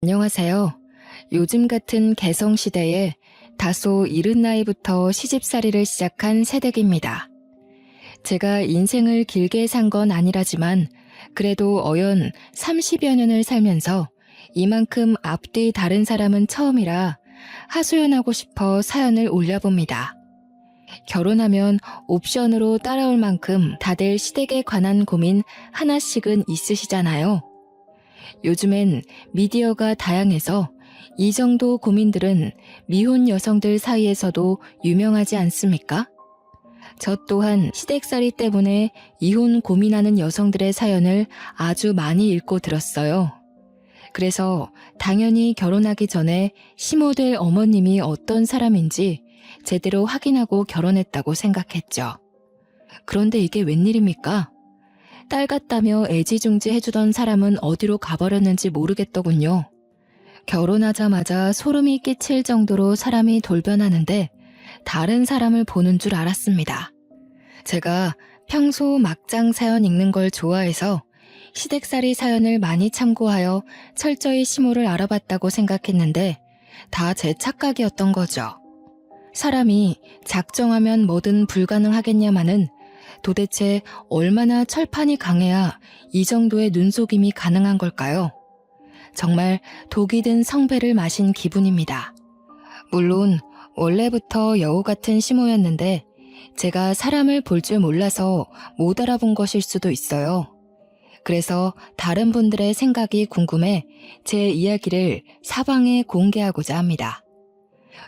안녕하세요. 요즘 같은 개성시대에 다소 이른 나이부터 시집살이를 시작한 새댁입니다. 제가 인생을 길게 산 건 아니라지만 그래도 어연 30여 년을 살면서 이만큼 앞뒤 다른 사람은 처음이라 하소연하고 싶어 사연을 올려봅니다. 결혼하면 옵션으로 따라올 만큼 다들 시댁에 관한 고민 하나씩은 있으시잖아요. 요즘엔 미디어가 다양해서 이 정도 고민들은 미혼 여성들 사이에서도 유명하지 않습니까? 저 또한 시댁살이 때문에 이혼 고민하는 여성들의 사연을 아주 많이 읽고 들었어요. 그래서 당연히 결혼하기 전에 시모될 어머님이 어떤 사람인지 제대로 확인하고 결혼했다고 생각했죠. 그런데 이게 웬일입니까? 딸 같다며 애지중지 해주던 사람은 어디로 가버렸는지 모르겠더군요. 결혼하자마자 소름이 끼칠 정도로 사람이 돌변하는데 다른 사람을 보는 줄 알았습니다. 제가 평소 막장 사연 읽는 걸 좋아해서 시댁살이 사연을 많이 참고하여 철저히 시모를 알아봤다고 생각했는데 다 제 착각이었던 거죠. 사람이 작정하면 뭐든 불가능하겠냐마는 도대체 얼마나 철판이 강해야 이 정도의 눈속임이 가능한 걸까요? 정말 독이 든 성배를 마신 기분입니다. 물론 원래부터 여우 같은 시모였는데 제가 사람을 볼 줄 몰라서 못 알아본 것일 수도 있어요. 그래서 다른 분들의 생각이 궁금해 제 이야기를 사방에 공개하고자 합니다.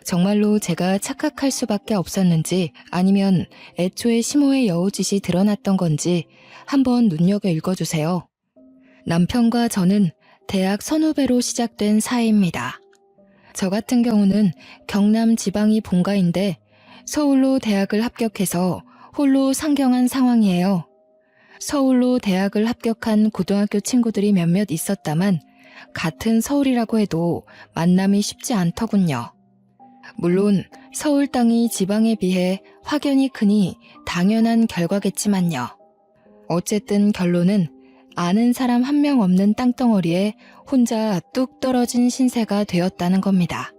정말로 제가 착각할 수밖에 없었는지 아니면 애초에 시모의 여우짓이 드러났던 건지 한번 눈여겨 읽어주세요. 남편과 저는 대학 선후배로 시작된 사이입니다. 저 같은 경우는 경남 지방이 본가인데 서울로 대학을 합격해서 홀로 상경한 상황이에요. 서울로 대학을 합격한 고등학교 친구들이 몇몇 있었다만 같은 서울이라고 해도 만남이 쉽지 않더군요. 물론 서울 땅이 지방에 비해 확연히 크니 당연한 결과겠지만요. 어쨌든 결론은 아는 사람 한 명 없는 땅덩어리에 혼자 뚝 떨어진 신세가 되었다는 겁니다.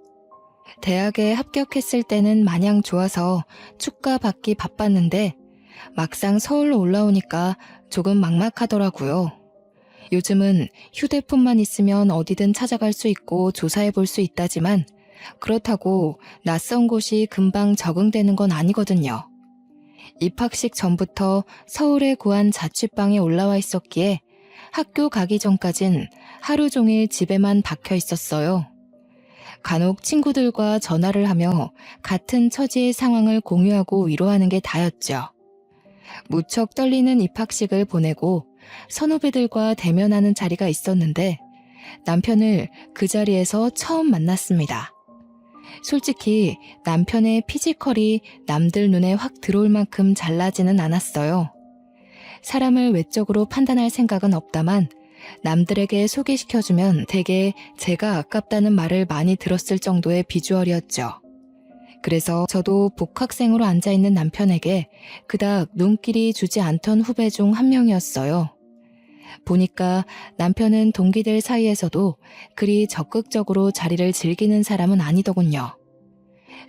대학에 합격했을 때는 마냥 좋아서 축가받기 바빴는데 막상 서울로 올라오니까 조금 막막하더라고요. 요즘은 휴대폰만 있으면 어디든 찾아갈 수 있고 조사해 볼 수 있다지만 그렇다고 낯선 곳이 금방 적응되는 건 아니거든요. 입학식 전부터 서울에 구한 자취방에 올라와 있었기에 학교 가기 전까진 하루 종일 집에만 박혀 있었어요. 간혹 친구들과 전화를 하며 같은 처지의 상황을 공유하고 위로하는 게 다였죠. 무척 떨리는 입학식을 보내고 선후배들과 대면하는 자리가 있었는데 남편을 그 자리에서 처음 만났습니다. 솔직히 남편의 피지컬이 남들 눈에 확 들어올 만큼 잘나지는 않았어요. 사람을 외적으로 판단할 생각은 없다만 남들에게 소개시켜주면 되게 제가 아깝다는 말을 많이 들었을 정도의 비주얼이었죠. 그래서 저도 복학생으로 앉아있는 남편에게 그닥 눈길이 주지 않던 후배 중 한 명이었어요. 보니까 남편은 동기들 사이에서도 그리 적극적으로 자리를 즐기는 사람은 아니더군요.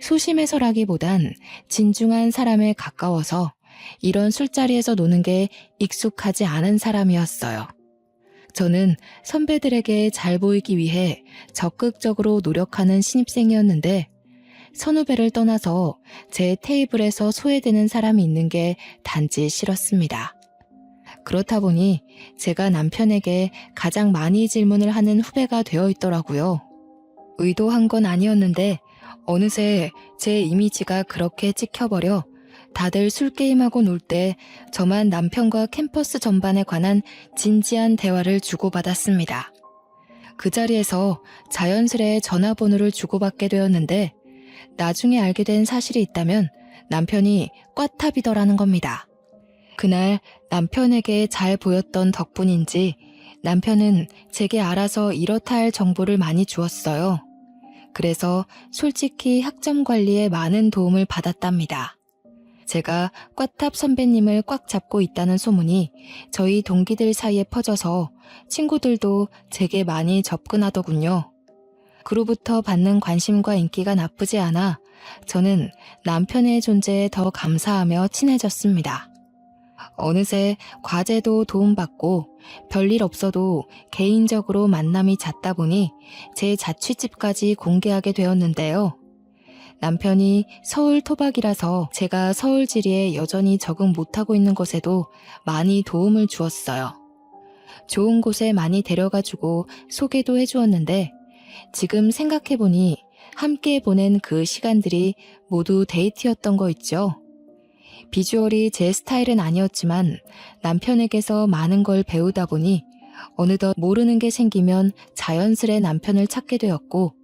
소심해서라기보단 진중한 사람에 가까워서 이런 술자리에서 노는 게 익숙하지 않은 사람이었어요. 저는 선배들에게 잘 보이기 위해 적극적으로 노력하는 신입생이었는데 선후배를 떠나서 제 테이블에서 소외되는 사람이 있는 게 단지 싫었습니다. 그렇다 보니 제가 남편에게 가장 많이 질문을 하는 후배가 되어 있더라고요. 의도한 건 아니었는데 어느새 제 이미지가 그렇게 찍혀버려 다들 술게임하고 놀 때 저만 남편과 캠퍼스 전반에 관한 진지한 대화를 주고받았습니다. 그 자리에서 자연스레 전화번호를 주고받게 되었는데 나중에 알게 된 사실이 있다면 남편이 꽈탑이더라는 겁니다. 그날 남편에게 잘 보였던 덕분인지 남편은 제게 알아서 이렇다 할 정보를 많이 주었어요. 그래서 솔직히 학점 관리에 많은 도움을 받았답니다. 제가 꽈탑 선배님을 꽉 잡고 있다는 소문이 저희 동기들 사이에 퍼져서 친구들도 제게 많이 접근하더군요. 그로부터 받는 관심과 인기가 나쁘지 않아 저는 남편의 존재에 더 감사하며 친해졌습니다. 어느새 과제도 도움받고 별일 없어도 개인적으로 만남이 잦다 보니 제 자취집까지 공개하게 되었는데요. 남편이 서울 토박이라서 제가 서울 지리에 여전히 적응 못하고 있는 것에도 많이 도움을 주었어요. 좋은 곳에 많이 데려가주고 소개도 해주었는데 지금 생각해보니 함께 보낸 그 시간들이 모두 데이트였던 거 있죠. 비주얼이 제 스타일은 아니었지만 남편에게서 많은 걸 배우다 보니 어느덧 모르는 게 생기면 자연스레 남편을 찾게 되었고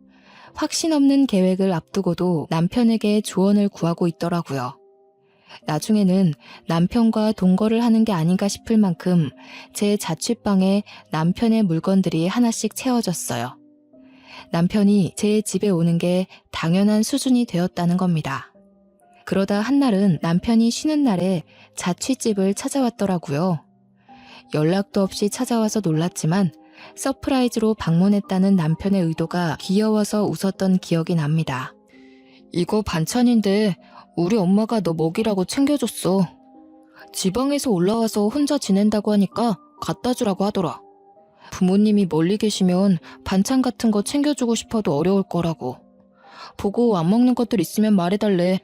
확신 없는 계획을 앞두고도 남편에게 조언을 구하고 있더라고요. 나중에는 남편과 동거를 하는 게 아닌가 싶을 만큼 제 자취방에 남편의 물건들이 하나씩 채워졌어요. 남편이 제 집에 오는 게 당연한 수준이 되었다는 겁니다. 그러다 한날은 남편이 쉬는 날에 자취집을 찾아왔더라고요. 연락도 없이 찾아와서 놀랐지만 서프라이즈로 방문했다는 남편의 의도가 귀여워서 웃었던 기억이 납니다. 이거 반찬인데 우리 엄마가 너 먹이라고 챙겨줬어. 지방에서 올라와서 혼자 지낸다고 하니까 갖다 주라고 하더라. 부모님이 멀리 계시면 반찬 같은 거 챙겨주고 싶어도 어려울 거라고. 보고 안 먹는 것들 있으면 말해달래.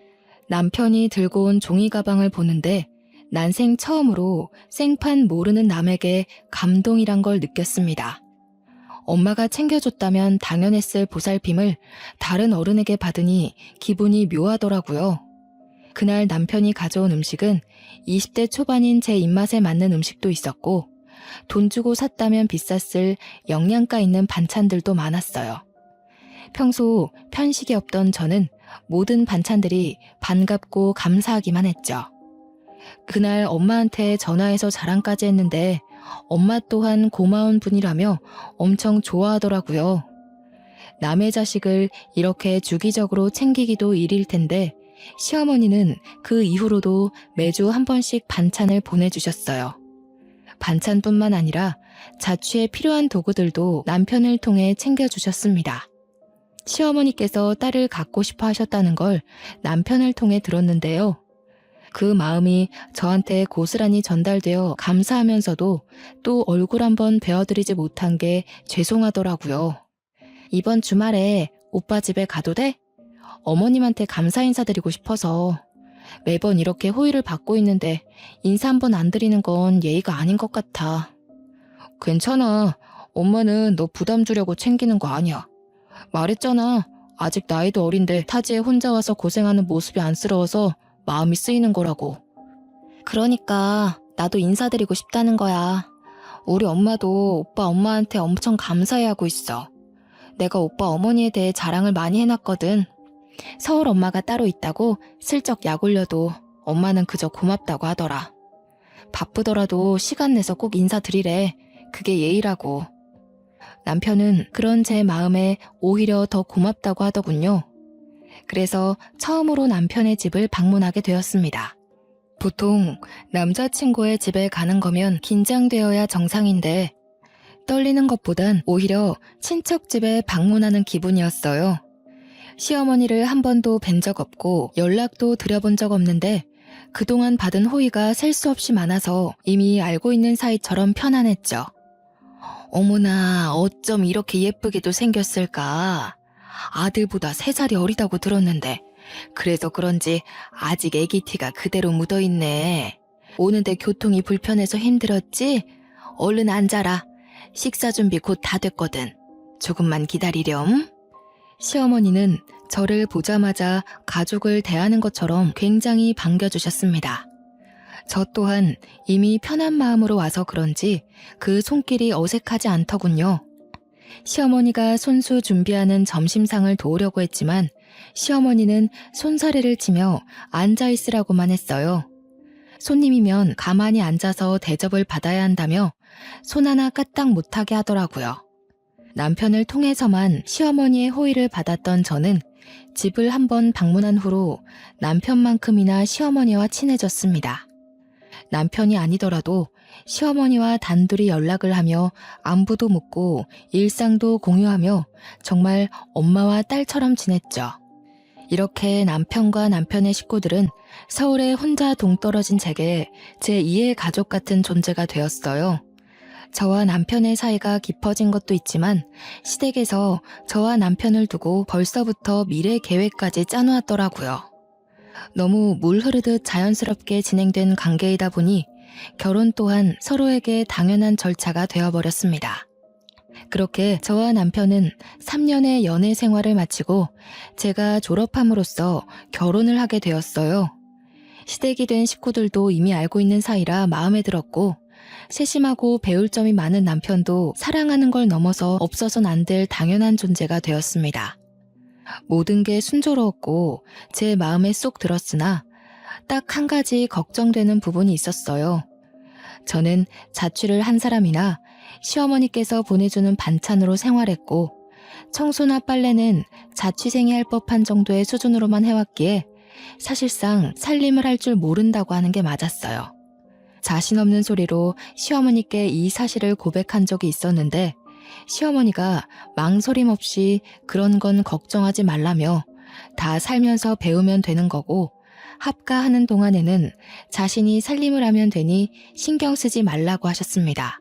남편이 들고 온 종이 가방을 보는데 난생 처음으로 생판 모르는 남에게 감동이란 걸 느꼈습니다. 엄마가 챙겨줬다면 당연했을 보살핌을 다른 어른에게 받으니 기분이 묘하더라고요. 그날 남편이 가져온 음식은 20대 초반인 제 입맛에 맞는 음식도 있었고 돈 주고 샀다면 비쌌을 영양가 있는 반찬들도 많았어요. 평소 편식이 없던 저는 모든 반찬들이 반갑고 감사하기만 했죠. 그날 엄마한테 전화해서 자랑까지 했는데 엄마 또한 고마운 분이라며 엄청 좋아하더라고요. 남의 자식을 이렇게 주기적으로 챙기기도 일일 텐데 시어머니는 그 이후로도 매주 한 번씩 반찬을 보내주셨어요. 반찬뿐만 아니라 자취에 필요한 도구들도 남편을 통해 챙겨주셨습니다. 시어머니께서 딸을 갖고 싶어 하셨다는 걸 남편을 통해 들었는데요. 그 마음이 저한테 고스란히 전달되어 감사하면서도 또 얼굴 한번 뵈어드리지 못한 게 죄송하더라고요. 이번 주말에 오빠 집에 가도 돼? 어머님한테 감사 인사드리고 싶어서. 매번 이렇게 호의를 받고 있는데 인사 한번 안 드리는 건 예의가 아닌 것 같아. 괜찮아. 엄마는 너 부담 주려고 챙기는 거 아니야. 말했잖아. 아직 나이도 어린데 타지에 혼자 와서 고생하는 모습이 안쓰러워서 마음이 쓰이는 거라고. 그러니까 나도 인사드리고 싶다는 거야. 우리 엄마도 오빠 엄마한테 엄청 감사해하고 있어. 내가 오빠 어머니에 대해 자랑을 많이 해놨거든. 서울 엄마가 따로 있다고 슬쩍 약 올려도 엄마는 그저 고맙다고 하더라. 바쁘더라도 시간 내서 꼭 인사드리래. 그게 예의라고. 남편은 그런 제 마음에 오히려 더 고맙다고 하더군요. 그래서 처음으로 남편의 집을 방문하게 되었습니다. 보통 남자친구의 집에 가는 거면 긴장되어야 정상인데 떨리는 것보단 오히려 친척 집에 방문하는 기분이었어요. 시어머니를 한 번도 뵌 적 없고 연락도 드려본 적 없는데 그동안 받은 호의가 셀 수 없이 많아서 이미 알고 있는 사이처럼 편안했죠. 어머나, 어쩜 이렇게 예쁘게도 생겼을까. 아들보다 3살이 어리다고 들었는데 그래서 그런지 아직 애기 티가 그대로 묻어있네. 오는데 교통이 불편해서 힘들었지? 얼른 앉아라. 식사 준비 곧 다 됐거든. 조금만 기다리렴. 시어머니는 저를 보자마자 가족을 대하는 것처럼 굉장히 반겨주셨습니다. 저 또한 이미 편한 마음으로 와서 그런지 그 손길이 어색하지 않더군요. 시어머니가 손수 준비하는 점심상을 도우려고 했지만 시어머니는 손사래를 치며 앉아있으라고만 했어요. 손님이면 가만히 앉아서 대접을 받아야 한다며 손 하나 까딱 못하게 하더라고요. 남편을 통해서만 시어머니의 호의를 받았던 저는 집을 한번 방문한 후로 남편만큼이나 시어머니와 친해졌습니다. 남편이 아니더라도 시어머니와 단둘이 연락을 하며 안부도 묻고 일상도 공유하며 정말 엄마와 딸처럼 지냈죠. 이렇게 남편과 남편의 식구들은 서울에 혼자 동떨어진 제게 제2의 가족 같은 존재가 되었어요. 저와 남편의 사이가 깊어진 것도 있지만 시댁에서 저와 남편을 두고 벌써부터 미래 계획까지 짜놓았더라고요. 너무 물 흐르듯 자연스럽게 진행된 관계이다 보니 결혼 또한 서로에게 당연한 절차가 되어버렸습니다. 그렇게 저와 남편은 3년의 연애 생활을 마치고 제가 졸업함으로써 결혼을 하게 되었어요. 시댁이 된 식구들도 이미 알고 있는 사이라 마음에 들었고 세심하고 배울 점이 많은 남편도 사랑하는 걸 넘어서 없어선 안 될 당연한 존재가 되었습니다. 모든 게 순조로웠고 제 마음에 쏙 들었으나 딱 한 가지 걱정되는 부분이 있었어요. 저는 자취를 한 사람이나 시어머니께서 보내주는 반찬으로 생활했고 청소나 빨래는 자취생이 할 법한 정도의 수준으로만 해왔기에 사실상 살림을 할 줄 모른다고 하는 게 맞았어요. 자신 없는 소리로 시어머니께 이 사실을 고백한 적이 있었는데 시어머니가 망설임 없이 그런 건 걱정하지 말라며 다 살면서 배우면 되는 거고 합가하는 동안에는 자신이 살림을 하면 되니 신경 쓰지 말라고 하셨습니다.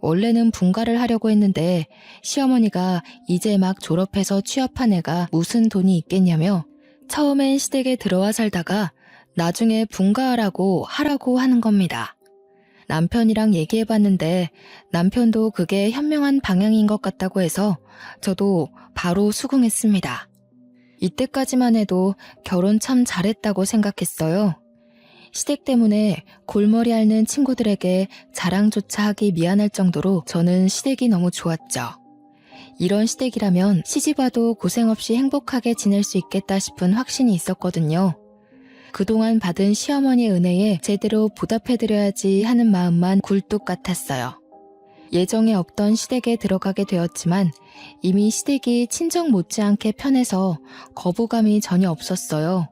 원래는 분가를 하려고 했는데 시어머니가 이제 막 졸업해서 취업한 애가 무슨 돈이 있겠냐며 처음엔 시댁에 들어와 살다가 나중에 분가하라고 하라고 하는 겁니다. 남편이랑 얘기해봤는데 남편도 그게 현명한 방향인 것 같다고 해서 저도 바로 수긍했습니다. 이때까지만 해도 결혼 참 잘했다고 생각했어요. 시댁 때문에 골머리 앓는 친구들에게 자랑조차 하기 미안할 정도로 저는 시댁이 너무 좋았죠. 이런 시댁이라면 시집와도 고생 없이 행복하게 지낼 수 있겠다 싶은 확신이 있었거든요. 그동안 받은 시어머니의 은혜에 제대로 보답해드려야지 하는 마음만 굴뚝 같았어요. 예정에 없던 시댁에 들어가게 되었지만 이미 시댁이 친정 못지않게 편해서 거부감이 전혀 없었어요.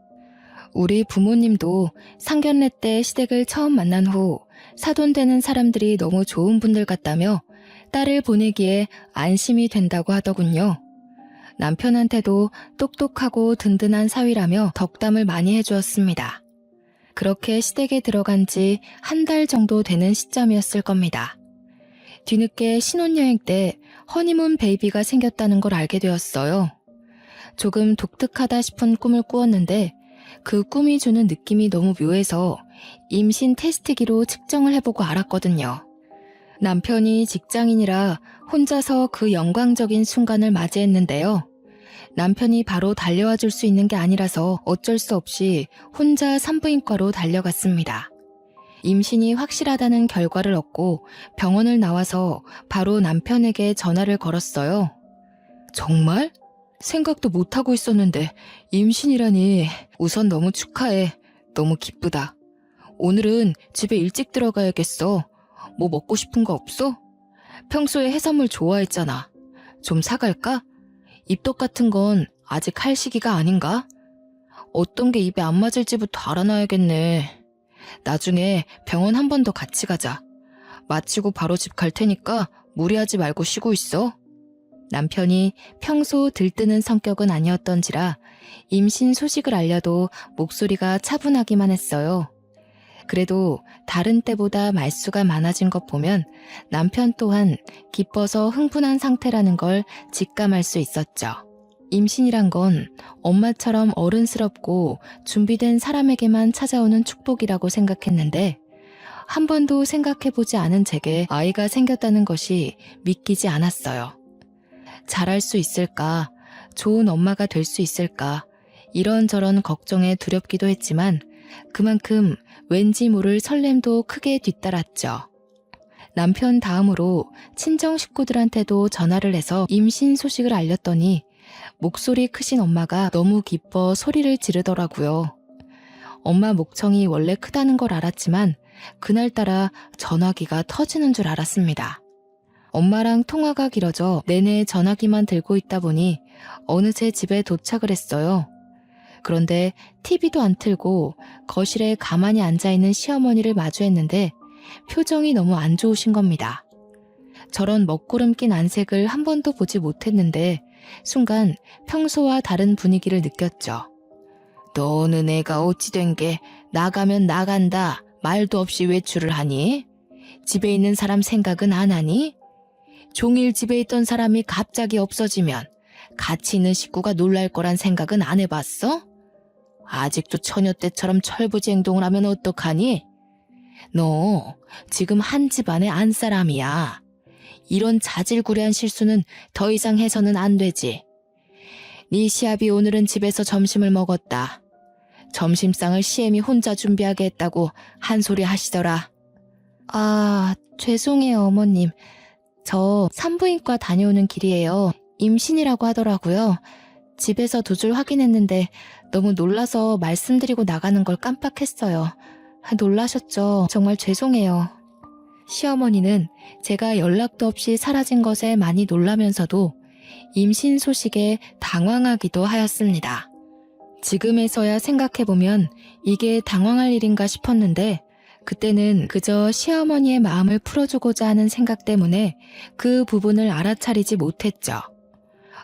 우리 부모님도 상견례 때 시댁을 처음 만난 후 사돈되는 사람들이 너무 좋은 분들 같다며 딸을 보내기에 안심이 된다고 하더군요. 남편한테도 똑똑하고 든든한 사위라며 덕담을 많이 해주었습니다. 그렇게 시댁에 들어간 지 한 달 정도 되는 시점이었을 겁니다. 뒤늦게 신혼여행 때 허니문 베이비가 생겼다는 걸 알게 되었어요. 조금 독특하다 싶은 꿈을 꾸었는데 그 꿈이 주는 느낌이 너무 묘해서 임신 테스트기로 측정을 해보고 알았거든요. 남편이 직장인이라 혼자서 그 영광적인 순간을 맞이했는데요. 남편이 바로 달려와 줄 수 있는 게 아니라서 어쩔 수 없이 혼자 산부인과로 달려갔습니다. 임신이 확실하다는 결과를 얻고 병원을 나와서 바로 남편에게 전화를 걸었어요. 정말? 생각도 못하고 있었는데 임신이라니. 우선 너무 축하해. 너무 기쁘다. 오늘은 집에 일찍 들어가야겠어. 뭐 먹고 싶은 거 없어? 평소에 해산물 좋아했잖아. 좀 사갈까? 입덧 같은 건 아직 할 시기가 아닌가? 어떤 게 입에 안 맞을지부터 알아놔야겠네. 나중에 병원 한 번 더 같이 가자. 마치고 바로 집 갈 테니까 무리하지 말고 쉬고 있어. 남편이 평소 들뜨는 성격은 아니었던지라 임신 소식을 알려도 목소리가 차분하기만 했어요. 그래도 다른 때보다 말수가 많아진 것 보면 남편 또한 기뻐서 흥분한 상태라는 걸 직감할 수 있었죠. 임신이란 건 엄마처럼 어른스럽고 준비된 사람에게만 찾아오는 축복이라고 생각했는데 한 번도 생각해보지 않은 제게 아이가 생겼다는 것이 믿기지 않았어요. 잘할 수 있을까? 좋은 엄마가 될 수 있을까? 이런저런 걱정에 두렵기도 했지만 그만큼 왠지 모를 설렘도 크게 뒤따랐죠. 남편 다음으로 친정 식구들한테도 전화를 해서 임신 소식을 알렸더니 목소리 크신 엄마가 너무 기뻐 소리를 지르더라고요. 엄마 목청이 원래 크다는 걸 알았지만 그날따라 전화기가 터지는 줄 알았습니다. 엄마랑 통화가 길어져 내내 전화기만 들고 있다 보니 어느새 집에 도착을 했어요. 그런데 TV도 안 틀고 거실에 가만히 앉아있는 시어머니를 마주했는데 표정이 너무 안 좋으신 겁니다. 저런 먹구름 낀 안색을 한 번도 보지 못했는데 순간 평소와 다른 분위기를 느꼈죠. 너는 애가 어찌 된 게 나가면 나간다 말도 없이 외출을 하니? 집에 있는 사람 생각은 안 하니? 종일 집에 있던 사람이 갑자기 없어지면 같이 있는 식구가 놀랄 거란 생각은 안 해봤어? 아직도 처녀 때처럼 철부지 행동을 하면 어떡하니? 너 지금 한 집안의 안사람이야. 이런 자질구레한 실수는 더 이상 해서는 안 되지. 네 시아비 오늘은 집에서 점심을 먹었다. 점심상을 시엠이 혼자 준비하게 했다고 한 소리 하시더라. 아, 죄송해요, 어머님. 저 산부인과 다녀오는 길이에요. 임신이라고 하더라고요. 집에서 2줄 확인했는데 너무 놀라서 말씀드리고 나가는 걸 깜빡했어요. 놀라셨죠? 정말 죄송해요. 시어머니는 제가 연락도 없이 사라진 것에 많이 놀라면서도 임신 소식에 당황하기도 하였습니다. 지금에서야 생각해보면 이게 당황할 일인가 싶었는데 그때는 그저 시어머니의 마음을 풀어주고자 하는 생각 때문에 그 부분을 알아차리지 못했죠.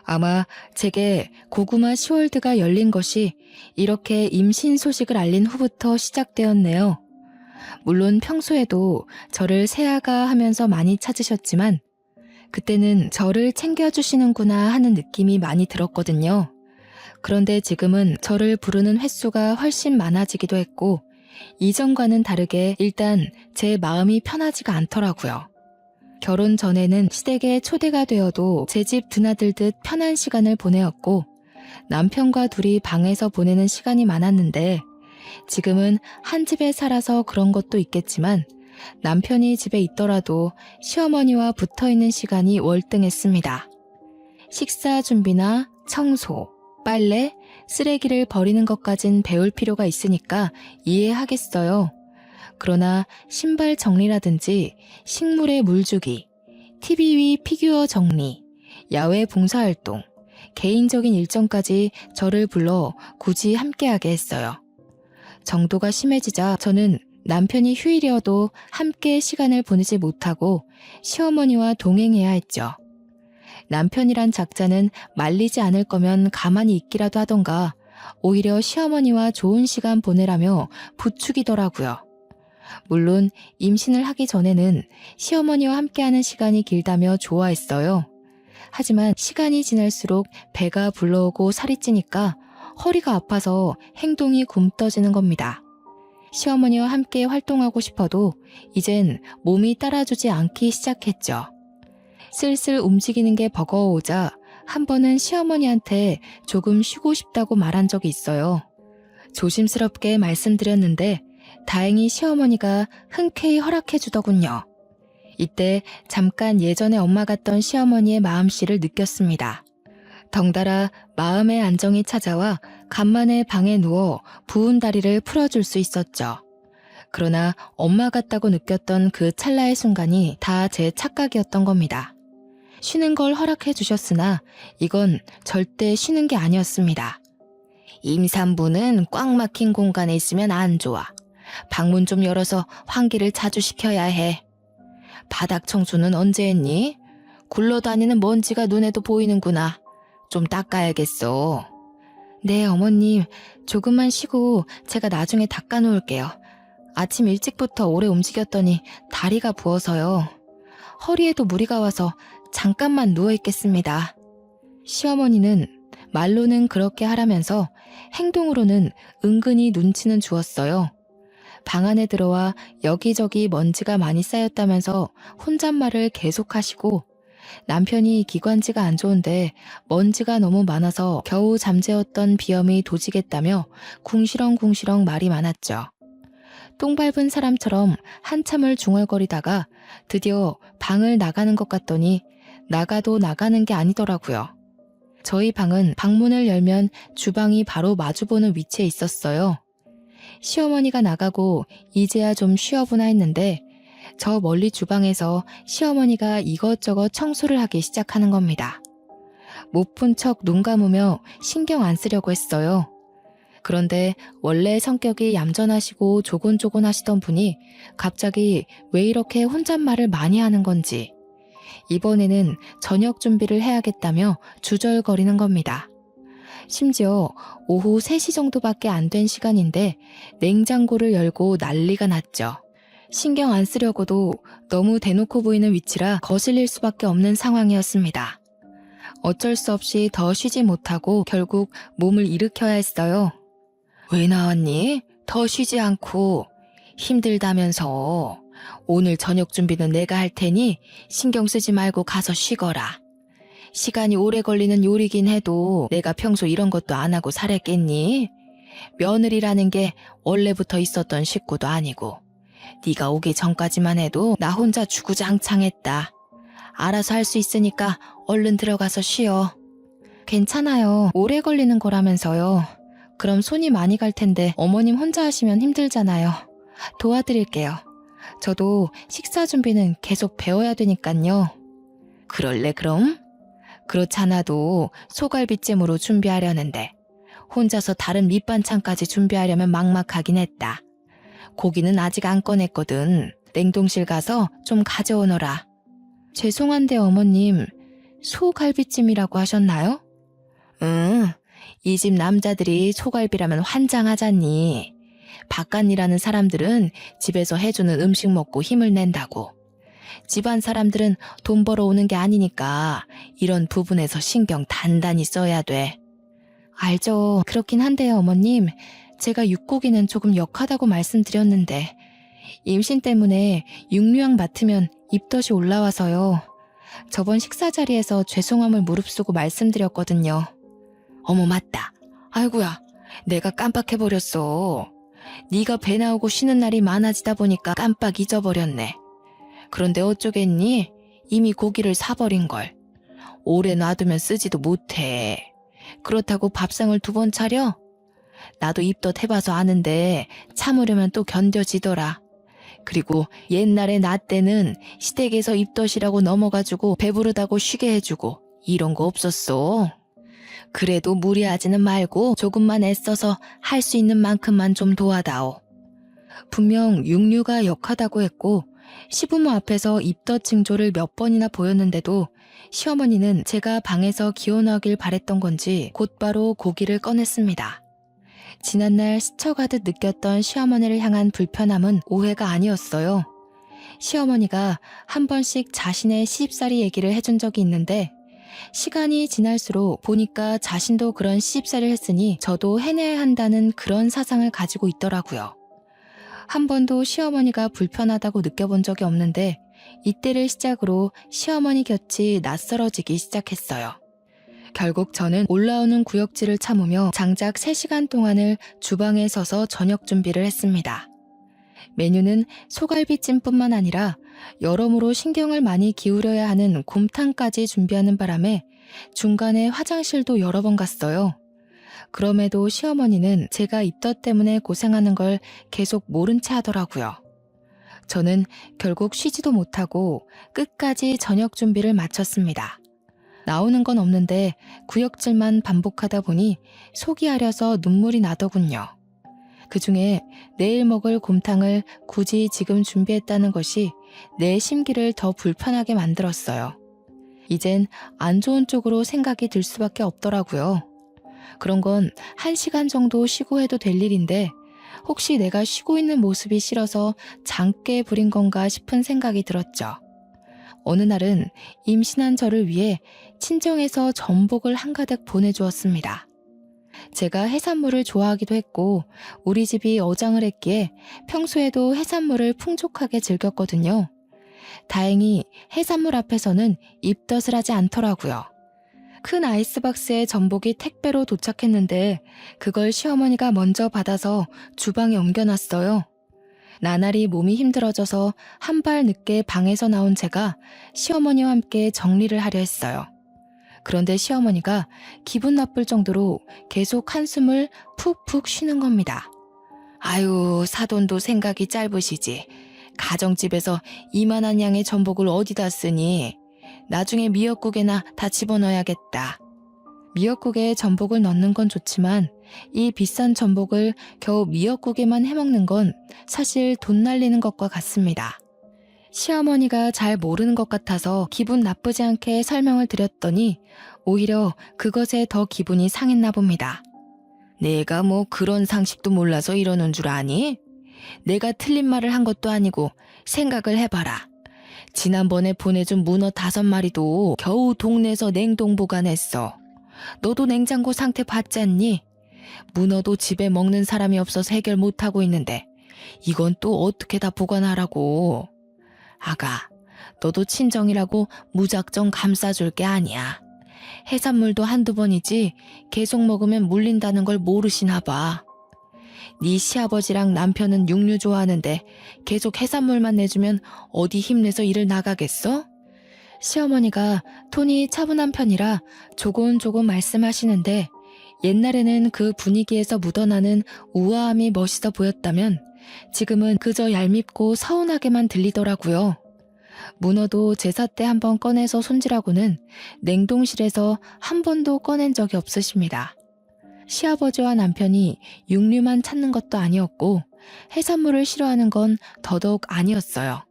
아마 제게 고구마 시월드가 열린 것이 이렇게 임신 소식을 알린 후부터 시작되었네요. 물론 평소에도 저를 새아가 하면서 많이 찾으셨지만 그때는 저를 챙겨주시는구나 하는 느낌이 많이 들었거든요. 그런데 지금은 저를 부르는 횟수가 훨씬 많아지기도 했고 이전과는 다르게 일단 제 마음이 편하지가 않더라고요. 결혼 전에는 시댁에 초대가 되어도 제 집 드나들듯 편한 시간을 보내었고 남편과 둘이 방에서 보내는 시간이 많았는데 지금은 한 집에 살아서 그런 것도 있겠지만 남편이 집에 있더라도 시어머니와 붙어있는 시간이 월등했습니다. 식사 준비나 청소, 빨래, 쓰레기를 버리는 것까진 배울 필요가 있으니까 이해하겠어요. 그러나 신발 정리라든지 식물에 물 주기, TV 위 피규어 정리, 야외 봉사활동, 개인적인 일정까지 저를 불러 굳이 함께하게 했어요. 정도가 심해지자 저는 남편이 휴일이어도 함께 시간을 보내지 못하고 시어머니와 동행해야 했죠. 남편이란 작자는 말리지 않을 거면 가만히 있기라도 하던가 오히려 시어머니와 좋은 시간 보내라며 부추기더라고요. 물론 임신을 하기 전에는 시어머니와 함께하는 시간이 길다며 좋아했어요. 하지만 시간이 지날수록 배가 불러오고 살이 찌니까 허리가 아파서 행동이 굼떠지는 겁니다. 시어머니와 함께 활동하고 싶어도 이젠 몸이 따라주지 않기 시작했죠. 슬슬 움직이는 게 버거워오자 한 번은 시어머니한테 조금 쉬고 싶다고 말한 적이 있어요. 조심스럽게 말씀드렸는데 다행히 시어머니가 흔쾌히 허락해 주더군요. 이때 잠깐 예전에 엄마 같던 시어머니의 마음씨를 느꼈습니다. 덩달아 마음의 안정이 찾아와 간만에 방에 누워 부은 다리를 풀어줄 수 있었죠. 그러나 엄마 같다고 느꼈던 그 찰나의 순간이 다 제 착각이었던 겁니다. 쉬는 걸 허락해 주셨으나 이건 절대 쉬는 게 아니었습니다. 임산부는 꽉 막힌 공간에 있으면 안 좋아. 방문 좀 열어서 환기를 자주 시켜야 해. 바닥 청소는 언제 했니? 굴러다니는 먼지가 눈에도 보이는구나. 좀 닦아야겠어. 네, 어머님. 조금만 쉬고 제가 나중에 닦아놓을게요. 아침 일찍부터 오래 움직였더니 다리가 부어서요. 허리에도 무리가 와서 잠깐만 누워있겠습니다. 시어머니는 말로는 그렇게 하라면서 행동으로는 은근히 눈치는 주었어요. 방 안에 들어와 여기저기 먼지가 많이 쌓였다면서 혼잣말을 계속하시고 남편이 기관지가 안 좋은데 먼지가 너무 많아서 겨우 잠재웠던 비염이 도지겠다며 궁시렁궁시렁 말이 많았죠. 똥 밟은 사람처럼 한참을 중얼거리다가 드디어 방을 나가는 것 같더니 나가도 나가는 게 아니더라고요. 저희 방은 방문을 열면 주방이 바로 마주보는 위치에 있었어요. 시어머니가 나가고 이제야 좀 쉬어보나 했는데 저 멀리 주방에서 시어머니가 이것저것 청소를 하기 시작하는 겁니다. 못 본 척 눈 감으며 신경 안 쓰려고 했어요. 그런데 원래 성격이 얌전하시고 조곤조곤하시던 분이 갑자기 왜 이렇게 혼잣말을 많이 하는 건지 이번에는 저녁 준비를 해야겠다며 주절거리는 겁니다. 심지어 오후 3시 정도밖에 안 된 시간인데 냉장고를 열고 난리가 났죠. 신경 안 쓰려고도 너무 대놓고 보이는 위치라 거슬릴 수밖에 없는 상황이었습니다. 어쩔 수 없이 더 쉬지 못하고 결국 몸을 일으켜야 했어요. 왜 나왔니? 더 쉬지 않고. 힘들다면서. 오늘 저녁 준비는 내가 할 테니 신경 쓰지 말고 가서 쉬거라. 시간이 오래 걸리는 요리긴 해도 내가 평소 이런 것도 안 하고 살았겠니? 며느리라는 게 원래부터 있었던 식구도 아니고 네가 오기 전까지만 해도 나 혼자 주구장창했다. 알아서 할 수 있으니까 얼른 들어가서 쉬어. 괜찮아요. 오래 걸리는 거라면서요. 그럼 손이 많이 갈 텐데 어머님 혼자 하시면 힘들잖아요. 도와드릴게요. 저도 식사 준비는 계속 배워야 되니깐요. 그럴래 그럼? 그렇잖아도 소갈비찜으로 준비하려는데 혼자서 다른 밑반찬까지 준비하려면 막막하긴 했다. 고기는 아직 안 꺼냈거든. 냉동실 가서 좀 가져오너라. 죄송한데 어머님, 소갈비찜이라고 하셨나요? 응, 이 집 남자들이 소갈비라면 환장하잖니. 바깥 일하는 사람들은 집에서 해주는 음식 먹고 힘을 낸다고. 집안 사람들은 돈 벌어오는 게 아니니까 이런 부분에서 신경 단단히 써야 돼. 알죠. 그렇긴 한데요, 어머님. 제가 육고기는 조금 역하다고 말씀드렸는데 임신 때문에 육류양 맡으면 입덧이 올라와서요. 저번 식사 자리에서 죄송함을 무릅쓰고 말씀드렸거든요. 어머 맞다. 아이고야, 내가 깜빡해버렸어. 네가 배 나오고 쉬는 날이 많아지다 보니까 깜빡 잊어버렸네. 그런데 어쩌겠니? 이미 고기를 사버린걸. 오래 놔두면 쓰지도 못해. 그렇다고 밥상을 2번 차려? 나도 입덧 해봐서 아는데 참으려면 또 견뎌지더라. 그리고 옛날에 나 때는 시댁에서 입덧이라고 넘어가지고 배부르다고 쉬게 해주고 이런 거 없었어. 그래도 무리하지는 말고 조금만 애써서 할 수 있는 만큼만 좀 도와다오. 분명 육류가 역하다고 했고 시부모 앞에서 입덧 징조를 몇 번이나 보였는데도 시어머니는 제가 방에서 기원하길 바랬던 건지 곧바로 고기를 꺼냈습니다. 지난날 스쳐가듯 느꼈던 시어머니를 향한 불편함은 오해가 아니었어요. 시어머니가 한 번씩 자신의 시집살이 얘기를 해준 적이 있는데 시간이 지날수록 보니까 자신도 그런 시집살이를 했으니 저도 해내야 한다는 그런 사상을 가지고 있더라고요. 한 번도 시어머니가 불편하다고 느껴본 적이 없는데 이때를 시작으로 시어머니 곁이 낯설어지기 시작했어요. 결국 저는 올라오는 구역질을 참으며 장작 3시간 동안을 주방에 서서 저녁 준비를 했습니다. 메뉴는 소갈비찜뿐만 아니라 여러모로 신경을 많이 기울여야 하는 곰탕까지 준비하는 바람에 중간에 화장실도 여러 번 갔어요. 그럼에도 시어머니는 제가 입덧 때문에 고생하는 걸 계속 모른 채 하더라고요. 저는 결국 쉬지도 못하고 끝까지 저녁 준비를 마쳤습니다. 나오는 건 없는데 구역질만 반복하다 보니 속이 아려서 눈물이 나더군요. 그중에 내일 먹을 곰탕을 굳이 지금 준비했다는 것이 내 심기를 더 불편하게 만들었어요. 이젠 안 좋은 쪽으로 생각이 들 수밖에 없더라고요. 그런 건 1시간 정도 쉬고 해도 될 일인데 혹시 내가 쉬고 있는 모습이 싫어서 장깨 부린 건가 싶은 생각이 들었죠. 어느 날은 임신한 저를 위해 친정에서 전복을 한가득 보내주었습니다. 제가 해산물을 좋아하기도 했고 우리 집이 어장을 했기에 평소에도 해산물을 풍족하게 즐겼거든요. 다행히 해산물 앞에서는 입덧을 하지 않더라고요. 큰 아이스박스에 전복이 택배로 도착했는데 그걸 시어머니가 먼저 받아서 주방에 옮겨놨어요. 나날이 몸이 힘들어져서 한 발 늦게 방에서 나온 제가 시어머니와 함께 정리를 하려 했어요. 그런데 시어머니가 기분 나쁠 정도로 계속 한숨을 푹푹 쉬는 겁니다. 아유, 사돈도 생각이 짧으시지. 가정집에서 이만한 양의 전복을 어디다 쓰니? 나중에 미역국에나 다 집어넣어야겠다. 미역국에 전복을 넣는 건 좋지만 이 비싼 전복을 겨우 미역국에만 해먹는 건 사실 돈 날리는 것과 같습니다. 시어머니가 잘 모르는 것 같아서 기분 나쁘지 않게 설명을 드렸더니 오히려 그것에 더 기분이 상했나 봅니다. 내가 뭐 그런 상식도 몰라서 이러는 줄 아니? 내가 틀린 말을 한 것도 아니고 생각을 해봐라. 지난번에 보내준 문어 5마리도 겨우 동네에서 냉동 보관했어. 너도 냉장고 상태 봤지 않니? 문어도 집에 먹는 사람이 없어서 해결 못하고 있는데 이건 또 어떻게 다 보관하라고. 아가, 너도 친정이라고 무작정 감싸줄 게 아니야. 해산물도 한두 번이지 계속 먹으면 물린다는 걸 모르시나 봐. 네 시아버지랑 남편은 육류 좋아하는데 계속 해산물만 내주면 어디 힘내서 일을 나가겠어? 시어머니가 톤이 차분한 편이라 조곤조곤 말씀하시는데 옛날에는 그 분위기에서 묻어나는 우아함이 멋있어 보였다면 지금은 그저 얄밉고 서운하게만 들리더라고요. 문어도 제사 때 한번 꺼내서 손질하고는 냉동실에서 한 번도 꺼낸 적이 없으십니다. 시아버지와 남편이 육류만 찾는 것도 아니었고 해산물을 싫어하는 건 더더욱 아니었어요.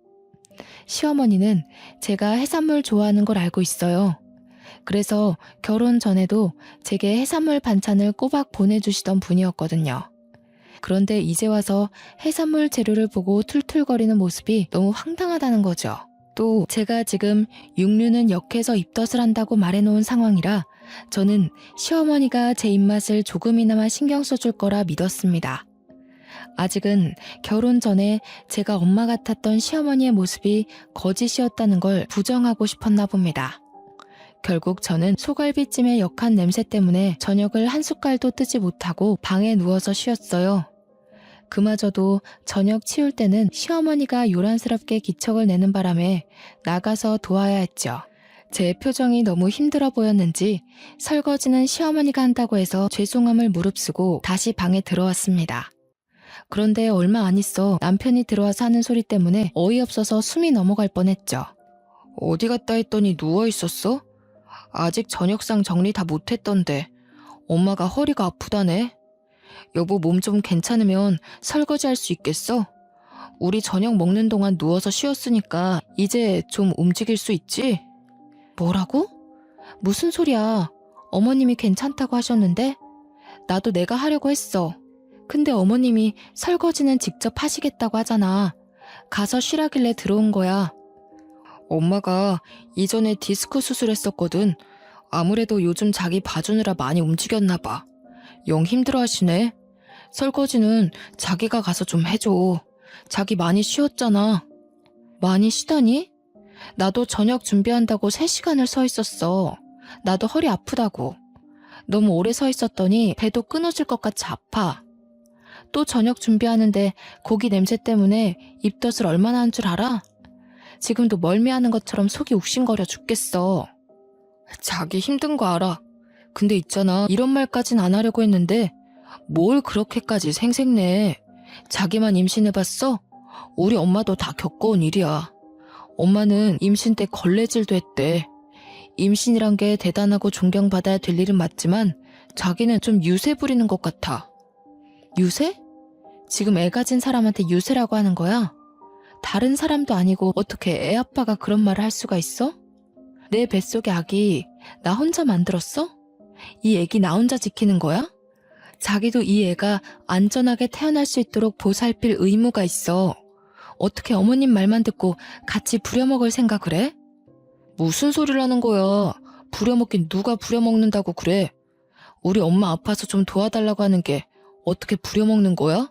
시어머니는 제가 해산물 좋아하는 걸 알고 있어요. 그래서 결혼 전에도 제게 해산물 반찬을 꼬박 보내주시던 분이었거든요. 그런데 이제 와서 해산물 재료를 보고 툴툴거리는 모습이 너무 황당하다는 거죠. 또 제가 지금 육류는 역해서 입덧을 한다고 말해놓은 상황이라 저는 시어머니가 제 입맛을 조금이나마 신경 써줄 거라 믿었습니다. 아직은 결혼 전에 제가 엄마 같았던 시어머니의 모습이 거짓이었다는 걸 부정하고 싶었나 봅니다. 결국 저는 소갈비찜의 역한 냄새 때문에 저녁을 한 숟갈도 뜨지 못하고 방에 누워서 쉬었어요. 그마저도 저녁 치울 때는 시어머니가 요란스럽게 기척을 내는 바람에 나가서 도와야 했죠. 제 표정이 너무 힘들어 보였는지 설거지는 시어머니가 한다고 해서 죄송함을 무릅쓰고 다시 방에 들어왔습니다. 그런데 얼마 안 있어 남편이 들어와서 하는 소리 때문에 어이없어서 숨이 넘어갈 뻔했죠. 어디 갔다 했더니 누워 있었어? 아직 저녁상 정리 다 못했던데 엄마가 허리가 아프다네. 여보 몸 좀 괜찮으면 설거지 할 수 있겠어? 우리 저녁 먹는 동안 누워서 쉬었으니까 이제 좀 움직일 수 있지? 뭐라고? 무슨 소리야? 어머님이 괜찮다고 하셨는데? 나도 내가 하려고 했어. 근데 어머님이 설거지는 직접 하시겠다고 하잖아. 가서 쉬라길래 들어온 거야. 엄마가 이전에 디스크 수술했었거든. 아무래도 요즘 자기 봐주느라 많이 움직였나 봐. 영 힘들어하시네. 설거지는 자기가 가서 좀 해줘. 자기 많이 쉬었잖아. 많이 쉬다니? 나도 저녁 준비한다고 3시간을 서 있었어. 나도 허리 아프다고. 너무 오래 서 있었더니 배도 끊어질 것 같이 아파. 또 저녁 준비하는데 고기 냄새 때문에 입덧을 얼마나 한 줄 알아? 지금도 멀미하는 것처럼 속이 욱신거려 죽겠어. 자기 힘든 거 알아. 근데 있잖아, 이런 말까진 안 하려고 했는데 뭘 그렇게까지 생색내. 자기만 임신해봤어? 우리 엄마도 다 겪어온 일이야. 엄마는 임신 때 걸레질도 했대. 임신이란 게 대단하고 존경받아야 될 일은 맞지만 자기는 좀 유세 부리는 것 같아. 유세? 지금 애 가진 사람한테 유세라고 하는 거야? 다른 사람도 아니고 어떻게 애 아빠가 그런 말을 할 수가 있어? 내 뱃속의 아기 나 혼자 만들었어? 이 애기 나 혼자 지키는 거야? 자기도 이 애가 안전하게 태어날 수 있도록 보살필 의무가 있어. 어떻게 어머님 말만 듣고 같이 부려먹을 생각을 해? 무슨 소리를 하는 거야. 부려먹긴 누가 부려먹는다고 그래. 우리 엄마 아파서 좀 도와달라고 하는 게 어떻게 부려먹는 거야?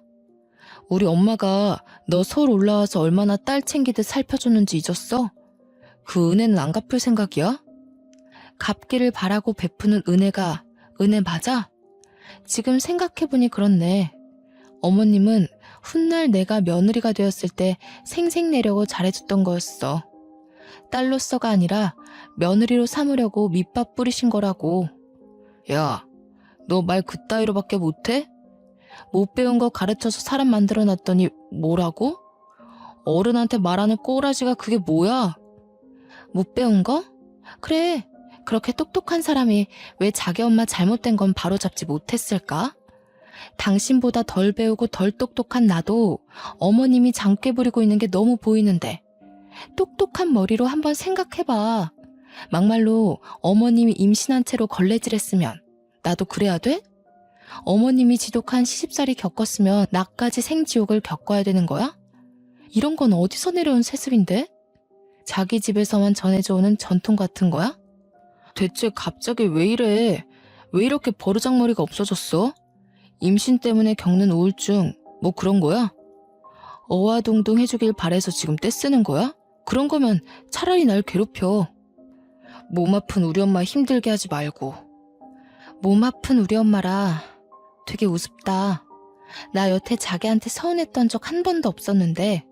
우리 엄마가 너 서울 올라와서 얼마나 딸 챙기듯 살펴줬는지 잊었어? 그 은혜는 안 갚을 생각이야? 갚기를 바라고 베푸는 은혜가 은혜 맞아? 지금 생각해보니 그렇네. 어머님은 훗날 내가 며느리가 되었을 때 생색내려고 잘해줬던 거였어. 딸로서가 아니라 며느리로 삼으려고 밑밥 뿌리신 거라고. 야, 너 말 그따위로밖에 못해? 못 배운 거 가르쳐서 사람 만들어놨더니 뭐라고? 어른한테 말하는 꼬라지가 그게 뭐야? 못 배운 거? 그래, 그렇게 똑똑한 사람이 왜 자기 엄마 잘못된 건 바로잡지 못했을까? 당신보다 덜 배우고 덜 똑똑한 나도 어머님이 장깨 부리고 있는 게 너무 보이는데 똑똑한 머리로 한번 생각해봐. 막말로 어머님이 임신한 채로 걸레질했으면 나도 그래야 돼? 어머님이 지독한 시집살이 겪었으면 나까지 생지옥을 겪어야 되는 거야? 이런 건 어디서 내려온 세습인데? 자기 집에서만 전해져 오는 전통 같은 거야? 대체 갑자기 왜 이래? 왜 이렇게 버르장머리가 없어졌어? 임신 때문에 겪는 우울증 뭐 그런 거야? 어와동동 해주길 바래서 지금 떼쓰는 거야? 그런 거면 차라리 날 괴롭혀. 몸 아픈 우리 엄마 힘들게 하지 말고. 몸 아픈 우리 엄마라 되게 우습다. 나 여태 자기한테 서운했던 적 한 번도 없었는데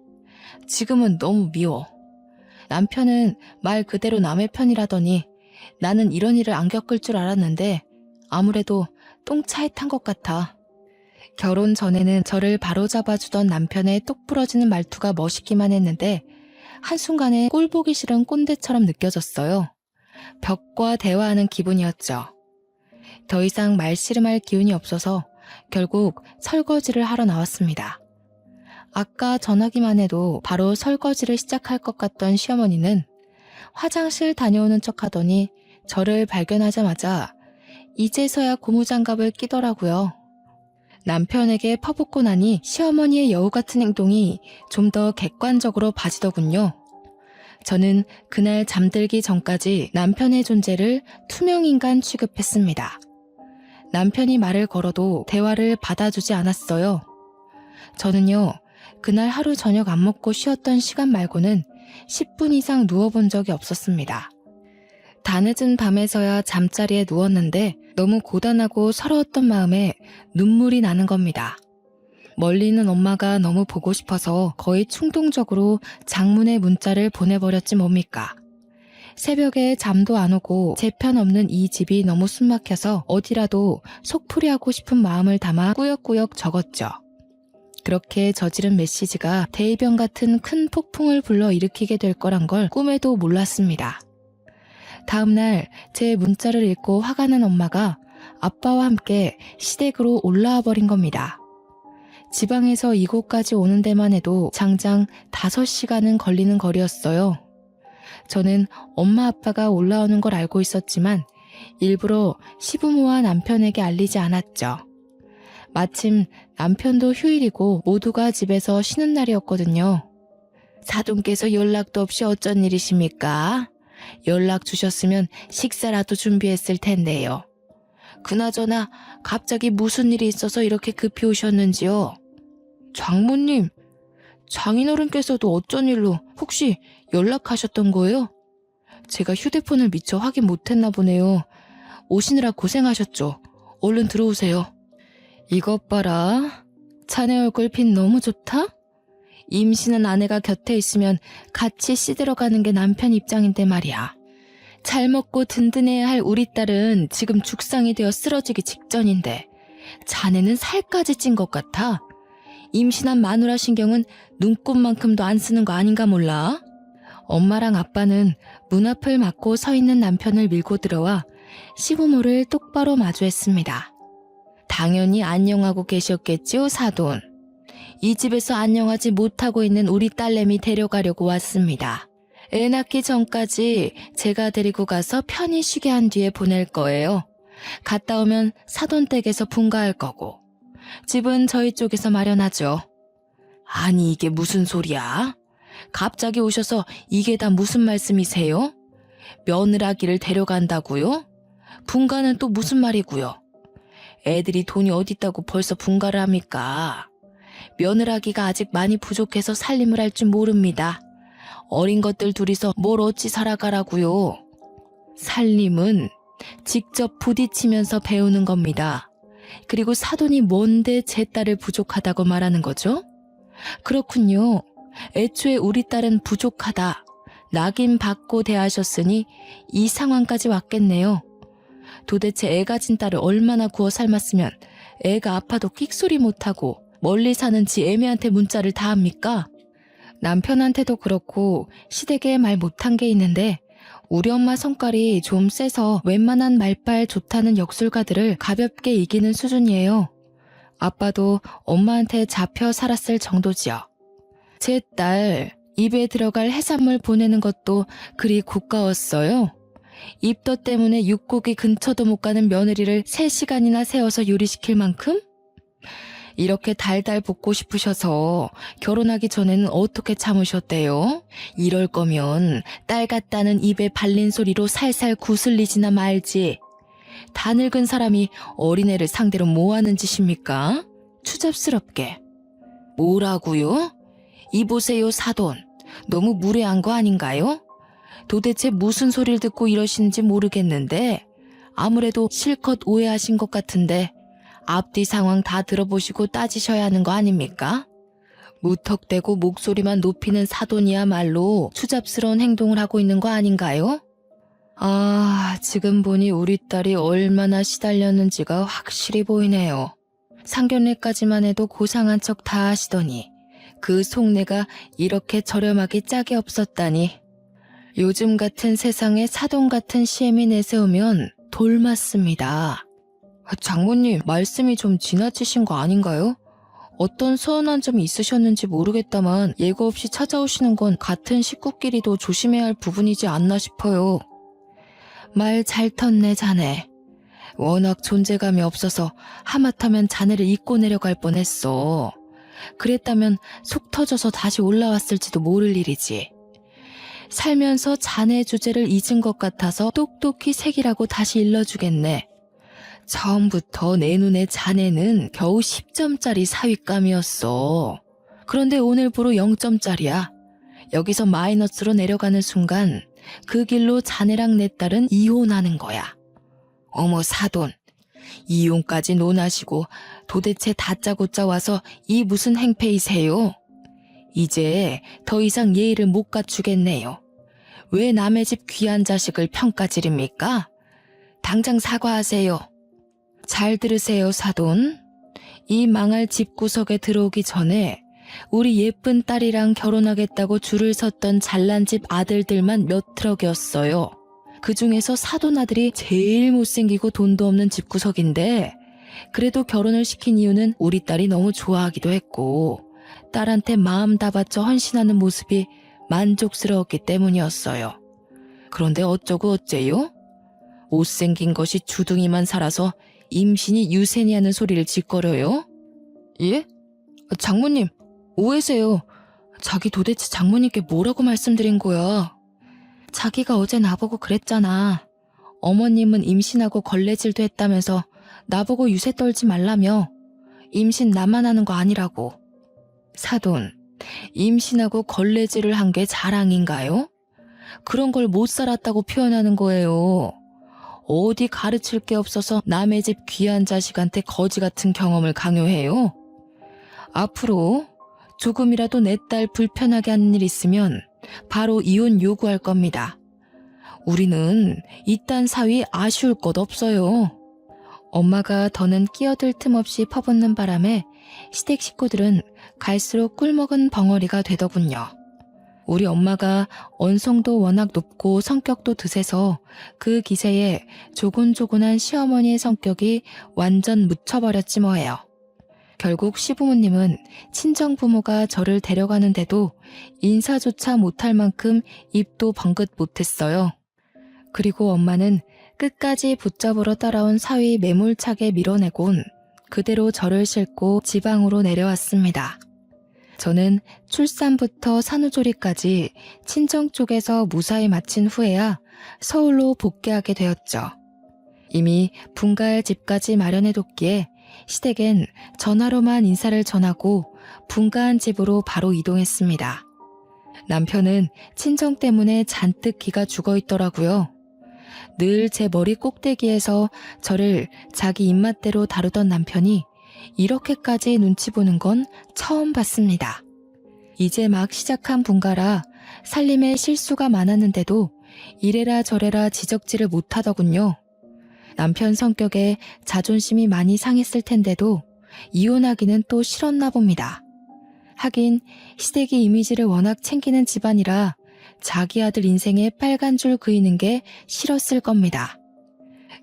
지금은 너무 미워. 남편은 말 그대로 남의 편이라더니 나는 이런 일을 안 겪을 줄 알았는데 아무래도 똥차에 탄 것 같아. 결혼 전에는 저를 바로잡아주던 남편의 똑 부러지는 말투가 멋있기만 했는데 한순간에 꼴보기 싫은 꼰대처럼 느껴졌어요. 벽과 대화하는 기분이었죠. 더 이상 말씨름할 기운이 없어서 결국 설거지를 하러 나왔습니다. 아까 전화기만 해도 바로 설거지를 시작할 것 같던 시어머니는 화장실 다녀오는 척 하더니 저를 발견하자마자 이제서야 고무장갑을 끼더라고요. 남편에게 퍼붓고 나니 시어머니의 여우 같은 행동이 좀 더 객관적으로 봐지더군요. 저는 그날 잠들기 전까지 남편의 존재를 투명인간 취급했습니다. 남편이 말을 걸어도 대화를 받아주지 않았어요. 저는요, 그날 하루 저녁 안 먹고 쉬었던 시간 말고는 10분 이상 누워본 적이 없었습니다. 다 늦은 밤에서야 잠자리에 누웠는데 너무 고단하고 서러웠던 마음에 눈물이 나는 겁니다. 멀리 있는 엄마가 너무 보고 싶어서 거의 충동적으로 장문의 문자를 보내버렸지 뭡니까. 새벽에 잠도 안 오고 제 편 없는 이 집이 너무 숨막혀서 어디라도 속풀이하고 싶은 마음을 담아 꾸역꾸역 적었죠. 그렇게 저지른 메시지가 대이변 같은 큰 폭풍을 불러일으키게 될 거란 걸 꿈에도 몰랐습니다. 다음날 제 문자를 읽고 화가 난 엄마가 아빠와 함께 시댁으로 올라와 버린 겁니다. 지방에서 이곳까지 오는 데만 해도 장장 5시간은 걸리는 거리였어요. 저는 엄마 아빠가 올라오는 걸 알고 있었지만 일부러 시부모와 남편에게 알리지 않았죠. 마침 남편도 휴일이고 모두가 집에서 쉬는 날이었거든요. 사돈께서 연락도 없이 어쩐 일이십니까? 연락 주셨으면 식사라도 준비했을 텐데요. 그나저나 갑자기 무슨 일이 있어서 이렇게 급히 오셨는지요? 장모님, 장인어른께서도 어쩐 일로 혹시 연락하셨던 거예요? 제가 휴대폰을 미처 확인 못했나 보네요. 오시느라 고생하셨죠. 얼른 들어오세요. 이것 봐라. 자네 얼굴빛 너무 좋다? 임신한 아내가 곁에 있으면 같이 시들어가는 게 남편 입장인데 말이야. 잘 먹고 든든해야 할 우리 딸은 지금 죽상이 되어 쓰러지기 직전인데 자네는 살까지 찐 것 같아. 임신한 마누라 신경은 눈곱만큼도 안 쓰는 거 아닌가 몰라? 엄마랑 아빠는 문 앞을 막고 서 있는 남편을 밀고 들어와 시부모를 똑바로 마주했습니다. 당연히 안녕하고 계셨겠지요, 사돈. 이 집에서 안녕하지 못하고 있는 우리 딸내미 데려가려고 왔습니다. 애 낳기 전까지 제가 데리고 가서 편히 쉬게 한 뒤에 보낼 거예요. 갔다 오면 사돈 댁에서 분가할 거고. 집은 저희 쪽에서 마련하죠. 아니 이게 무슨 소리야? 갑자기 오셔서 이게 다 무슨 말씀이세요? 며느라기를 데려간다고요? 분가는 또 무슨 말이고요? 애들이 돈이 어디 있다고 벌써 분가를 합니까? 며느라기가 아직 많이 부족해서 살림을 할 줄 모릅니다. 어린 것들 둘이서 뭘 어찌 살아가라고요? 살림은 직접 부딪히면서 배우는 겁니다. 그리고 사돈이 뭔데 제 딸을 부족하다고 말하는 거죠? 그렇군요. 애초에 우리 딸은 부족하다. 낙인 받고 대하셨으니 이 상황까지 왔겠네요. 도대체 애 가진 딸을 얼마나 구워 삶았으면 애가 아파도 끽소리 못하고 멀리 사는 지 애미한테 문자를 다 합니까? 남편한테도 그렇고 시댁에 말 못한 게 있는데 우리 엄마 성깔이 좀 세서 웬만한 말빨 좋다는 역술가들을 가볍게 이기는 수준이에요. 아빠도 엄마한테 잡혀 살았을 정도지요. 제 딸 입에 들어갈 해산물 보내는 것도 그리 고가웠어요. 입덧 때문에 육고기 근처도 못 가는 며느리를 3시간이나 세워서 요리시킬 만큼? 이렇게 달달 볶고 싶으셔서 결혼하기 전에는 어떻게 참으셨대요? 이럴 거면 딸 같다는 입에 발린 소리로 살살 구슬리지나 말지. 다 늙은 사람이 어린애를 상대로 뭐 하는 짓입니까? 추잡스럽게. 뭐라고요? 이보세요 사돈. 너무 무례한 거 아닌가요? 도대체 무슨 소리를 듣고 이러시는지 모르겠는데 아무래도 실컷 오해하신 것 같은데 앞뒤 상황 다 들어보시고 따지셔야 하는 거 아닙니까? 무턱대고 목소리만 높이는 사돈이야말로 추잡스러운 행동을 하고 있는 거 아닌가요? 아, 지금 보니 우리 딸이 얼마나 시달렸는지가 확실히 보이네요. 상견례까지만 해도 고상한 척 다 하시더니 그 속내가 이렇게 저렴하게 짝이 없었다니. 요즘 같은 세상에 사돈 같은 시엠이 내세우면 돌맞습니다. 장모님, 말씀이 좀 지나치신 거 아닌가요? 어떤 서운한 점이 있으셨는지 모르겠다만 예고 없이 찾아오시는 건 같은 식구끼리도 조심해야 할 부분이지 않나 싶어요. 말 잘 텄네 자네. 워낙 존재감이 없어서 하마터면 자네를 잊고 내려갈 뻔했어. 그랬다면 속 터져서 다시 올라왔을지도 모를 일이지. 살면서 자네 주제를 잊은 것 같아서 똑똑히 새기라고 다시 일러주겠네. 처음부터 내 눈에 자네는 겨우 10점짜리 사윗감이었어. 그런데 오늘부로 0점짜리야. 여기서 마이너스로 내려가는 순간 그 길로 자네랑 내 딸은 이혼하는 거야. 어머 사돈, 이혼까지 논하시고 도대체 다짜고짜 와서 이 무슨 행패이세요? 이제 더 이상 예의를 못 갖추겠네요. 왜 남의 집 귀한 자식을 평가지릅니까? 당장 사과하세요. 잘 들으세요 사돈. 이 망할 집구석에 들어오기 전에 우리 예쁜 딸이랑 결혼하겠다고 줄을 섰던 잘난 집 아들들만 몇 트럭이었어요. 그 중에서 사돈 아들이 제일 못생기고 돈도 없는 집구석인데 그래도 결혼을 시킨 이유는 우리 딸이 너무 좋아하기도 했고 딸한테 마음 다 바쳐 헌신하는 모습이 만족스러웠기 때문이었어요. 그런데 어쩌고 어째요? 못생긴 것이 주둥이만 살아서 임신이 유세니하는 소리를 짓거려요? 예? 장모님, 오해세요. 자기 도대체 장모님께 뭐라고 말씀드린 거야? 자기가 어제 나보고 그랬잖아. 어머님은 임신하고 걸레질도 했다면서 나보고 유세 떨지 말라며. 임신 나만 하는 거 아니라고. 사돈, 임신하고 걸레질을 한 게 자랑인가요? 그런 걸 못 살았다고 표현하는 거예요. 어디 가르칠 게 없어서 남의 집 귀한 자식한테 거지 같은 경험을 강요해요? 앞으로 조금이라도 내 딸 불편하게 하는 일 있으면 바로 이혼 요구할 겁니다. 우리는 이딴 사위 아쉬울 것 없어요. 엄마가 더는 끼어들 틈 없이 퍼붓는 바람에 시댁 식구들은 갈수록 꿀먹은 벙어리가 되더군요. 우리 엄마가 언성도 워낙 높고 성격도 드세서 그 기세에 조곤조곤한 시어머니의 성격이 완전 묻혀버렸지 뭐예요. 결국 시부모님은 친정부모가 저를 데려가는데도 인사조차 못할 만큼 입도 번긋 못했어요. 그리고 엄마는 끝까지 붙잡으러 따라온 사위 매몰차게 밀어내곤 그대로 저를 싣고 지방으로 내려왔습니다. 저는 출산부터 산후조리까지 친정 쪽에서 무사히 마친 후에야 서울로 복귀하게 되었죠. 이미 분가할 집까지 마련해뒀기에 시댁엔 전화로만 인사를 전하고 분가한 집으로 바로 이동했습니다. 남편은 친정 때문에 잔뜩 기가 죽어 있더라고요. 늘 제 머리 꼭대기에서 저를 자기 입맛대로 다루던 남편이 이렇게까지 눈치 보는 건 처음 봤습니다. 이제 막 시작한 분가라 살림에 실수가 많았는데도 이래라 저래라 지적질을 못하더군요. 남편 성격에 자존심이 많이 상했을 텐데도 이혼하기는 또 싫었나 봅니다. 하긴 시댁이 이미지를 워낙 챙기는 집안이라 자기 아들 인생에 빨간 줄 그이는 게 싫었을 겁니다.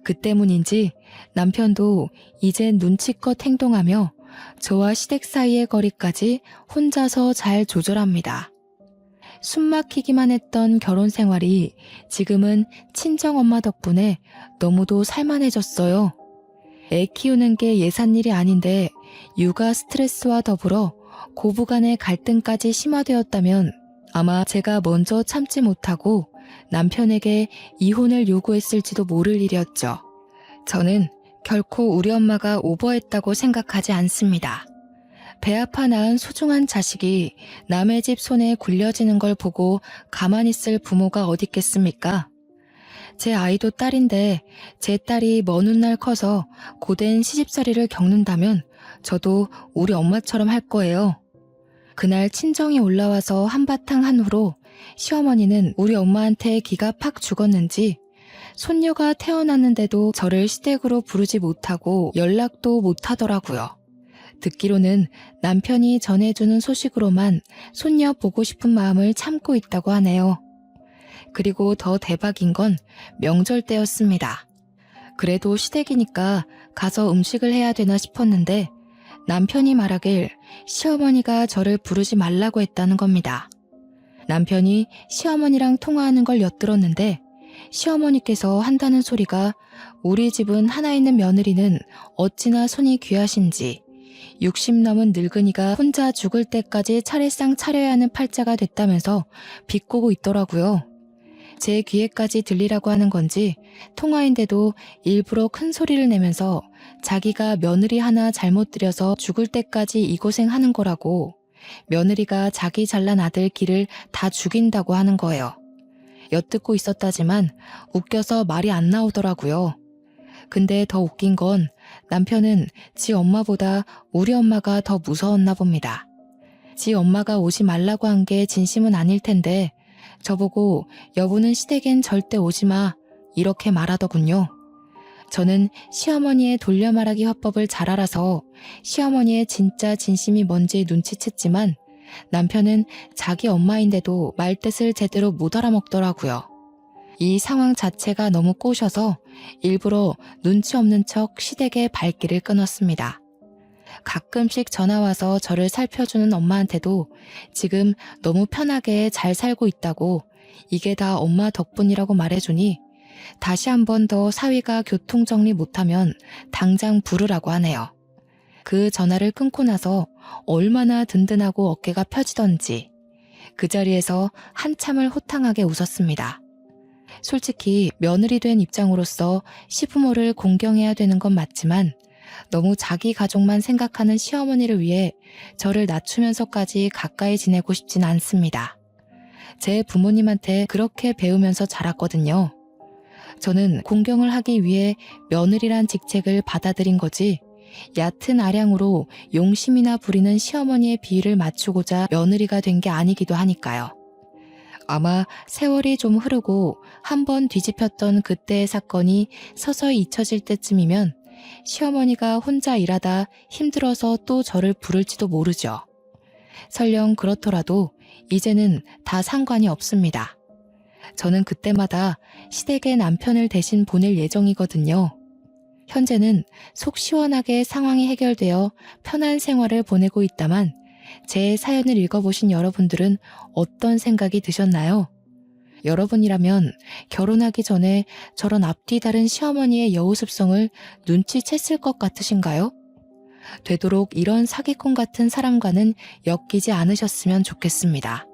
그 때문인지 남편도 이젠 눈치껏 행동하며 저와 시댁 사이의 거리까지 혼자서 잘 조절합니다. 숨막히기만 했던 결혼 생활이 지금은 친정엄마 덕분에 너무도 살만해졌어요. 애 키우는 게 예산일이 아닌데 육아 스트레스와 더불어 고부간의 갈등까지 심화되었다면 아마 제가 먼저 참지 못하고 남편에게 이혼을 요구했을지도 모를 일이었죠. 저는 결코 우리 엄마가 오버했다고 생각하지 않습니다. 배 아파 낳은 소중한 자식이 남의 집 손에 굴려지는 걸 보고 가만히 있을 부모가 어디 있겠습니까? 제 아이도 딸인데 제 딸이 먼 훗날 커서 고된 시집살이를 겪는다면 저도 우리 엄마처럼 할 거예요. 그날 친정이 올라와서 한바탕 한 후로 시어머니는 우리 엄마한테 기가 팍 죽었는지 손녀가 태어났는데도 저를 시댁으로 부르지 못하고 연락도 못하더라고요. 듣기로는 남편이 전해주는 소식으로만 손녀 보고 싶은 마음을 참고 있다고 하네요. 그리고 더 대박인 건 명절 때였습니다. 그래도 시댁이니까 가서 음식을 해야 되나 싶었는데 남편이 말하길 시어머니가 저를 부르지 말라고 했다는 겁니다. 남편이 시어머니랑 통화하는 걸 엿들었는데 시어머니께서 한다는 소리가 우리 집은 하나 있는 며느리는 어찌나 손이 귀하신지 60 넘은 늙은이가 혼자 죽을 때까지 차례상 차려야 하는 팔자가 됐다면서 비꼬고 있더라고요. 제 귀에까지 들리라고 하는 건지 통화인데도 일부러 큰 소리를 내면서 자기가 며느리 하나 잘못 들여서 죽을 때까지 이 고생하는 거라고 며느리가 자기 잘난 아들 길을 다 죽인다고 하는 거예요. 엿듣고 있었다지만 웃겨서 말이 안 나오더라고요. 근데 더 웃긴 건 남편은 지 엄마보다 우리 엄마가 더 무서웠나 봅니다. 지 엄마가 오지 말라고 한 게 진심은 아닐 텐데 저보고 여보는 시댁엔 절대 오지 마 이렇게 말하더군요. 저는 시어머니의 돌려 말하기 화법을 잘 알아서 시어머니의 진짜 진심이 뭔지 눈치챘지만 남편은 자기 엄마인데도 말뜻을 제대로 못 알아먹더라고요. 이 상황 자체가 너무 꼬셔서 일부러 눈치 없는 척 시댁의 발길을 끊었습니다. 가끔씩 전화와서 저를 살펴주는 엄마한테도 지금 너무 편하게 잘 살고 있다고 이게 다 엄마 덕분이라고 말해주니 다시 한 번 더 사위가 교통정리 못하면 당장 부르라고 하네요. 그 전화를 끊고 나서 얼마나 든든하고 어깨가 펴지던지 그 자리에서 한참을 호탕하게 웃었습니다. 솔직히 며느리 된 입장으로서 시부모를 공경해야 되는 건 맞지만 너무 자기 가족만 생각하는 시어머니를 위해 저를 낮추면서까지 가까이 지내고 싶진 않습니다. 제 부모님한테 그렇게 배우면서 자랐거든요. 저는 공경을 하기 위해 며느리란 직책을 받아들인 거지 얕은 아량으로 용심이나 부리는 시어머니의 비위를 맞추고자 며느리가 된 게 아니기도 하니까요. 아마 세월이 좀 흐르고 한번 뒤집혔던 그때의 사건이 서서히 잊혀질 때쯤이면 시어머니가 혼자 일하다 힘들어서 또 저를 부를지도 모르죠. 설령 그렇더라도 이제는 다 상관이 없습니다. 저는 그때마다 시댁에 남편을 대신 보낼 예정이거든요. 현재는 속 시원하게 상황이 해결되어 편한 생활을 보내고 있다만 제 사연을 읽어보신 여러분들은 어떤 생각이 드셨나요? 여러분이라면 결혼하기 전에 저런 앞뒤 다른 시어머니의 여우습성을 눈치챘을 것 같으신가요? 되도록 이런 사기꾼 같은 사람과는 엮이지 않으셨으면 좋겠습니다.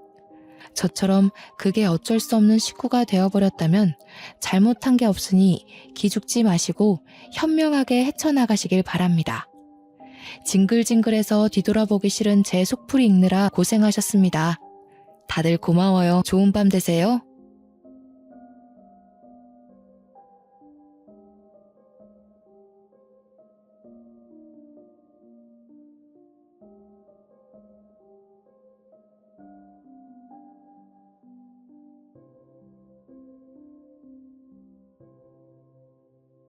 저처럼 그게 어쩔 수 없는 식구가 되어버렸다면 잘못한 게 없으니 기죽지 마시고 현명하게 헤쳐나가시길 바랍니다. 징글징글해서 뒤돌아보기 싫은 제 속풀이 읽느라 고생하셨습니다. 다들 고마워요. 좋은 밤 되세요.